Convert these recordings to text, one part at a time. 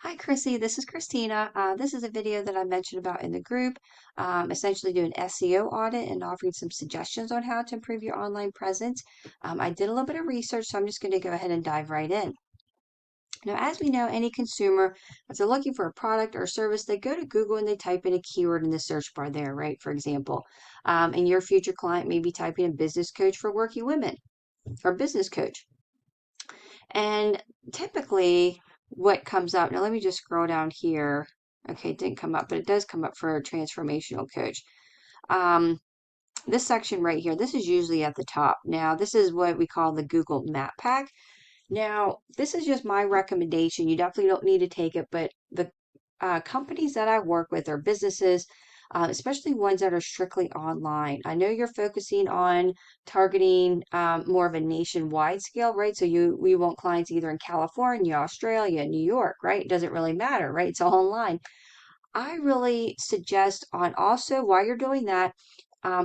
Hi, Chrissy. This is Christina. This is a video that I mentioned about in the group, essentially do an SEO audit and offering some suggestions on how to improve your online presence. I did a little bit of research, so I'm just going to go ahead and dive right in. Now, as we know, any consumer, if they're looking for a product or service, they go to Google and they type in a keyword in the search bar there, right? For example, and your future client may be typing in business coach for working women or business coach. And typically, what comes up, now let me just scroll down here. Okay, it didn't come up, but it does come up for a transformational coach. Um, this section right here, this is usually at the top. Now, this is what we call the Google Map Pack. Now, this is just my recommendation. You definitely don't need to take it, but the companies that I work with are businesses, especially ones that are strictly online. I know you're focusing on targeting more of a nationwide scale, right? So we want clients either in California, Australia, New York, right? It doesn't really matter, right? It's all online. I really suggest on also while you're doing that,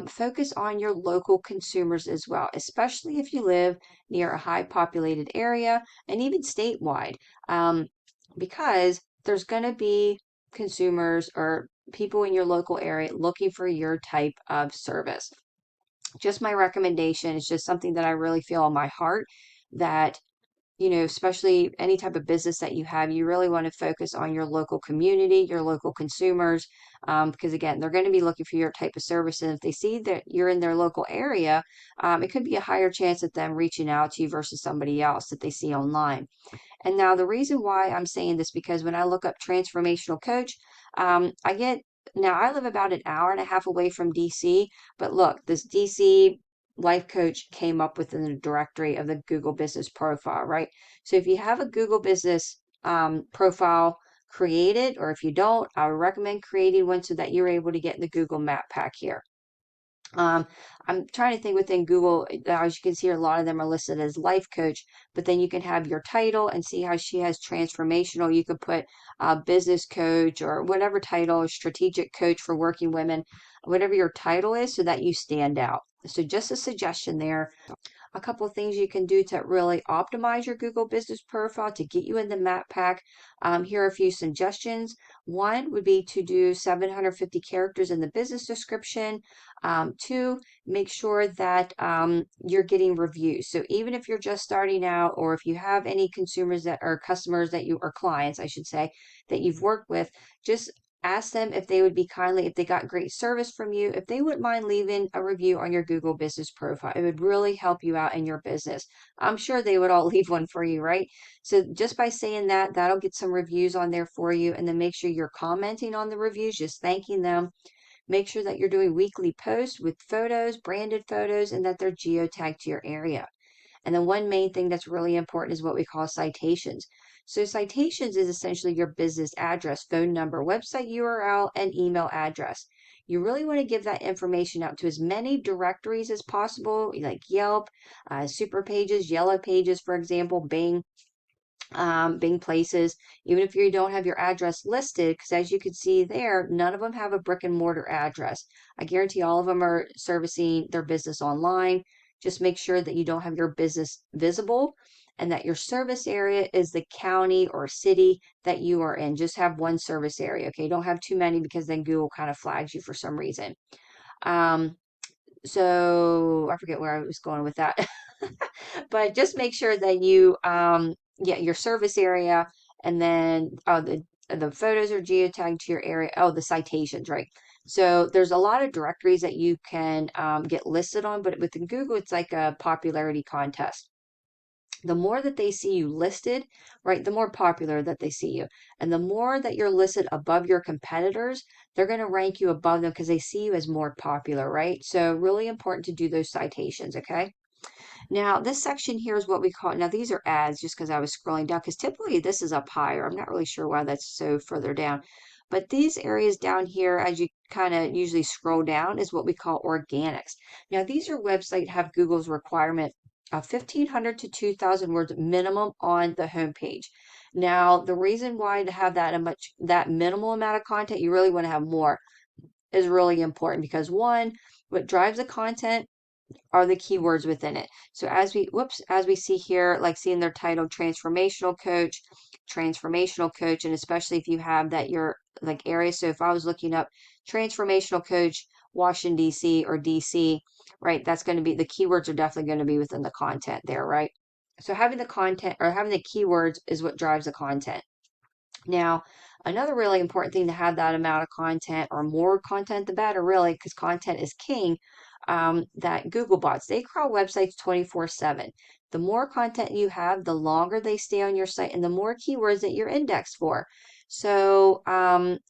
focus on your local consumers as well, especially if you live near a high populated area and even statewide, because there's going to be consumers or people in your local area looking for your type of service. Just my recommendation is just something that I really feel on my heart that especially any type of business that you have, you really want to focus on your local community, your local consumers, because again, they're going to be looking for your type of service. And if they see that you're in their local area, it could be a higher chance of them reaching out to you versus somebody else that they see online. And now the reason why I'm saying this, because when I look up transformational coach, I get now I live about an hour and a half away from DC, but look, this DC life coach came up within the directory of the Google business profile, right? So if you have a Google business profile created, or if you don't, I would recommend creating one so that you're able to get in the Google Map Pack here. Um, I'm trying to think within Google, as you can see, a lot of them are listed as life coach, but then you can have your title and see how she has transformational. You could put business coach or whatever title, strategic coach for working women, whatever your title is, so that you stand out. So just a suggestion there. A couple of things you can do to really optimize your Google business profile to get you in the map pack. Here are a few suggestions. One would be to do 750 characters in the business description. Two, make sure that you're getting reviews. So even if you're just starting out, or if you have any consumers that are customers that you, or clients, I should say, that you've worked with, just ask them if they would be kindly, if they got great service from you, if they wouldn't mind leaving a review on your Google business profile. It would really help you out in your business. I'm sure they would all leave one for you, right? So just by saying that, that'll get some reviews on there for you. And then make sure you're commenting on the reviews, just thanking them. Make sure that you're doing weekly posts with photos, branded photos, and that they're geotagged to your area. And then one main thing that's really important is what we call citations. So citations is essentially your business address, phone number, website URL, and email address. You really want to give that information out to as many directories as possible, like Yelp, Super Pages, Yellow Pages, for example, Bing Places, even if you don't have your address listed, because as you can see there, none of them have a brick and mortar address. I guarantee all of them are servicing their business online. Just make sure that you don't have your business visible and that your service area is the county or city that you are in. Just have one service area, okay? Don't have too many because then Google kind of flags you for some reason. Um, so I forget where I was going with that. But just make sure that you yeah, your service area, and then the photos are geotagged to your area. Oh, the citations, right? So there's a lot of directories that you can get listed on, but within Google, it's like a popularity contest. The more that they see you listed, right, the more popular that they see you. And the more that you're listed above your competitors, they're going to rank you above them because they see you as more popular, right? So really important to do those citations, okay? Now, this section here is what we call, now these are ads just because I was scrolling down, because typically this is up higher. I'm not really sure why that's so further down. But these areas down here, as you kind of usually scroll down, is what we call organics. Now, these are websites have Google's requirement of 1,500 to 2,000 words minimum on the homepage. Now, the reason why to have that minimal amount of content, you really want to have more, is really important because one, what drives the content are the keywords within it. So as we see here, like seeing their title, transformational coach, and especially if you have that your like area. So if I was looking up transformational coach, Washington, D.C. or D.C., right, that's going to be, the keywords are definitely going to be within the content there, right? So having the content or having the keywords is what drives the content. Now, another really important thing to have that amount of content, or more content, the better, really, because content is king. That Google bots, they crawl websites 24/7. The more content you have, the longer they stay on your site and the more keywords that you're indexed for. So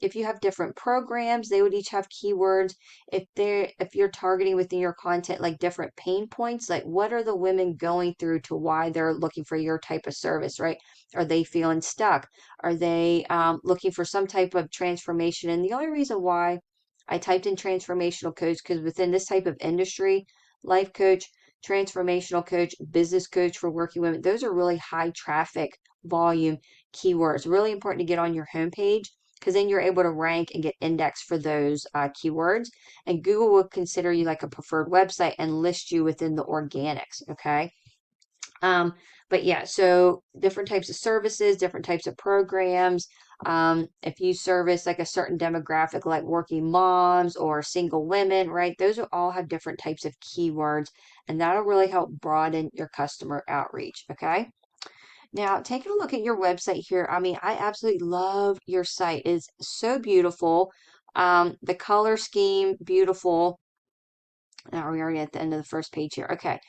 if you have different programs, they would each have keywords. If you're targeting within your content like different pain points, like what are the women going through to why they're looking for your type of service, right? Are they feeling stuck? Are they looking for some type of transformation? And the only reason why I typed in transformational coach, because within this type of industry, life coach, transformational coach, business coach for working women, those are really high traffic volume keywords. Really important to get on your homepage, because then you're able to rank and get indexed for those keywords. And Google will consider you like a preferred website and list you within the organics. Okay. Um, but yeah, so different types of services, different types of programs. If you service like a certain demographic, like working moms or single women, right? Those will all have different types of keywords, and that'll really help broaden your customer outreach. Okay. Now, taking a look at your website here, I mean, I absolutely love your site. It's so beautiful. The color scheme, beautiful. Now we're already at the end of the first page here. Okay.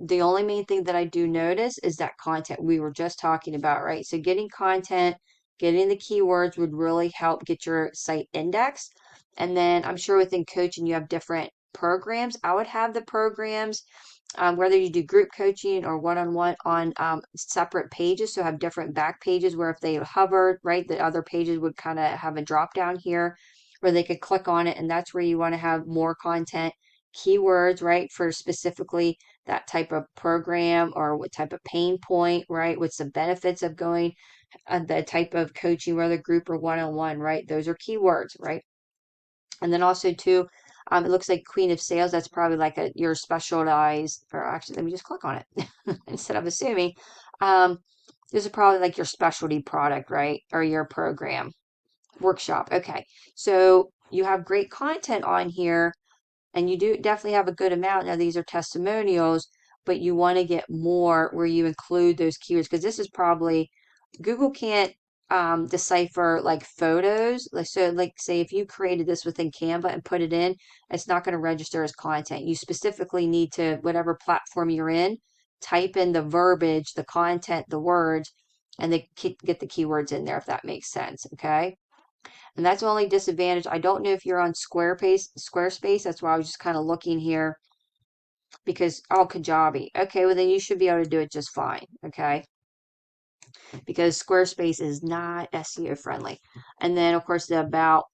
The only main thing that I do notice is that content we were just talking about, right? So getting content, getting the keywords would really help get your site indexed. And then I'm sure within coaching, you have different programs. I would have the programs, whether you do group coaching or one-on-one on separate pages. So have different back pages where if they hover, right, the other pages would kind of have a drop down here where they could click on it. And that's where you want to have more content, keywords, right, for specifically that type of program or what type of pain point, right? What's the benefits of going, the type of coaching, whether group or one-on-one, right? Those are keywords, right? And then also too, it looks like Queen of Sales. That's probably like your specialized, or actually, let me just click on it instead of assuming. Um, this is probably like your specialty product, right? Or your program, workshop. Okay. So you have great content on here, and you do definitely have a good amount. Now, these are testimonials, but you want to get more where you include those keywords, because this is probably, Google can't decipher like photos. Like, so like say if you created this within Canva and put it in, it's not going to register as content. You specifically need to, whatever platform you're in, type in the verbiage, the content, the words, and they get the keywords in there, if that makes sense. Okay. And that's the only disadvantage. I don't know if you're on Squarespace. That's why I was just kind of looking here, because, oh, Kajabi. Okay, well then you should be able to do it just fine. Okay. Because Squarespace is not SEO friendly. And then of course the about,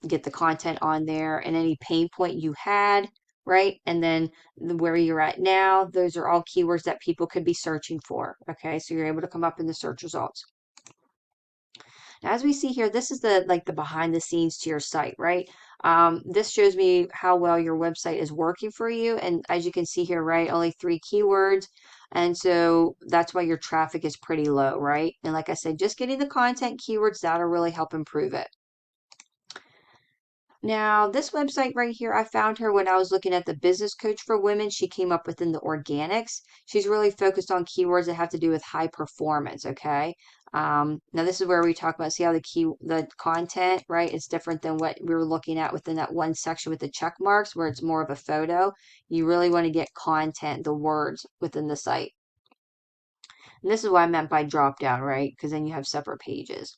get the content on there, and any pain point you had, right? And then where you're at now, those are all keywords that people could be searching for. Okay. So you're able to come up in the search results. Now, as we see here, this is the like the behind the scenes to your site, right? This shows me how well your website is working for you. And as you can see here, right, only 3 keywords. And so that's why your traffic is pretty low, right? And like I said, just getting the content keywords, that'll really help improve it. Now, this website right here, I found her when I was looking at the business coach for women. She came up within the organics. She's really focused on keywords that have to do with high performance. Okay. Now this is where we talk about, see how the content, right? It's different than what we were looking at within that one section with the check marks, where it's more of a photo. You really want to get content, the words within the site. And this is what I meant by drop down, right? Because then you have separate pages.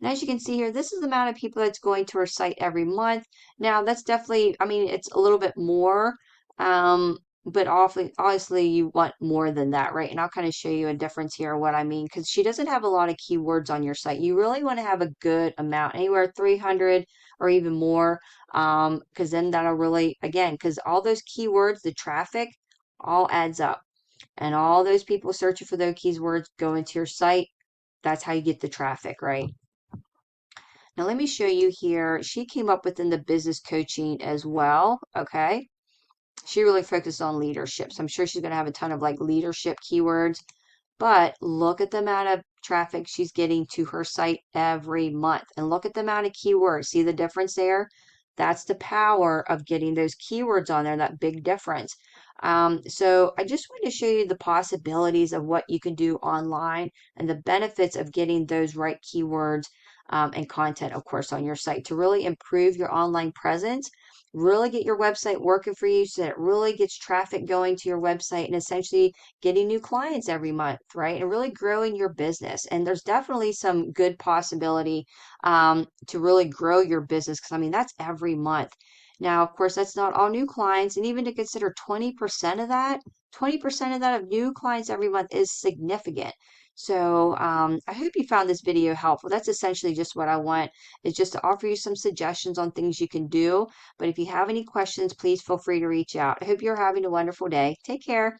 And as you can see here, this is the amount of people that's going to our site every month. Now, that's definitely, I mean, it's a little bit more, but obviously you want more than that, right? And I'll kind of show you a difference here, what I mean, because she doesn't have a lot of keywords on your site. You really want to have a good amount, anywhere 300 or even more, because then that'll really, again, because all those keywords, the traffic, all adds up. And all those people searching for those keywords go into your site. That's how you get the traffic, right? Now let me show you here. She came up within the business coaching as well. Okay. She really focuses on leadership. So I'm sure she's going to have a ton of like leadership keywords. But look at the amount of traffic she's getting to her site every month and look at the amount of keywords. See the difference there? That's the power of getting those keywords on there, that big difference. So I just wanted to show you the possibilities of what you can do online and the benefits of getting those right keywords and content, of course, on your site to really improve your online presence, really get your website working for you so that it really gets traffic going to your website and essentially getting new clients every month, right? And really growing your business. And there's definitely some good possibility to really grow your business because I mean, that's every month. Now, of course, that's not all new clients. And even to consider 20% of that, 20% of that of new clients every month is significant. So I hope you found this video helpful. That's essentially just what I want is just to offer you some suggestions on things you can do. But if you have any questions, please feel free to reach out. I hope you're having a wonderful day. Take care.